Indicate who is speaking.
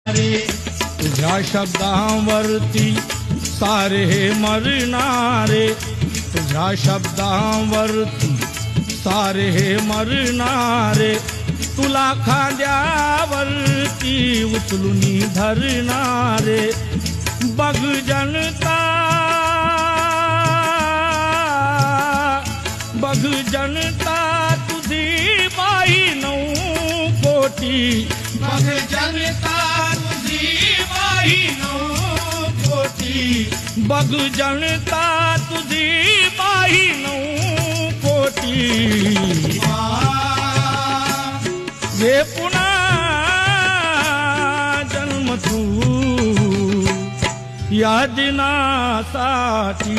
Speaker 1: तुझ्या शब्दांवरती सारे मरणारे, तुझ्या शब्दांवरती सारे मरणारे, तुला खांद्यावरती उचलून धरणारे. बघ जनता, बघ जनता तुझी बाई 9 कोटी.
Speaker 2: बघ जनता तुझी बाई 9 कोटी.
Speaker 1: बघ जनता तुझी बाई 9 कोटी. ये पुन्हा जन्म तू या दिनासाठी.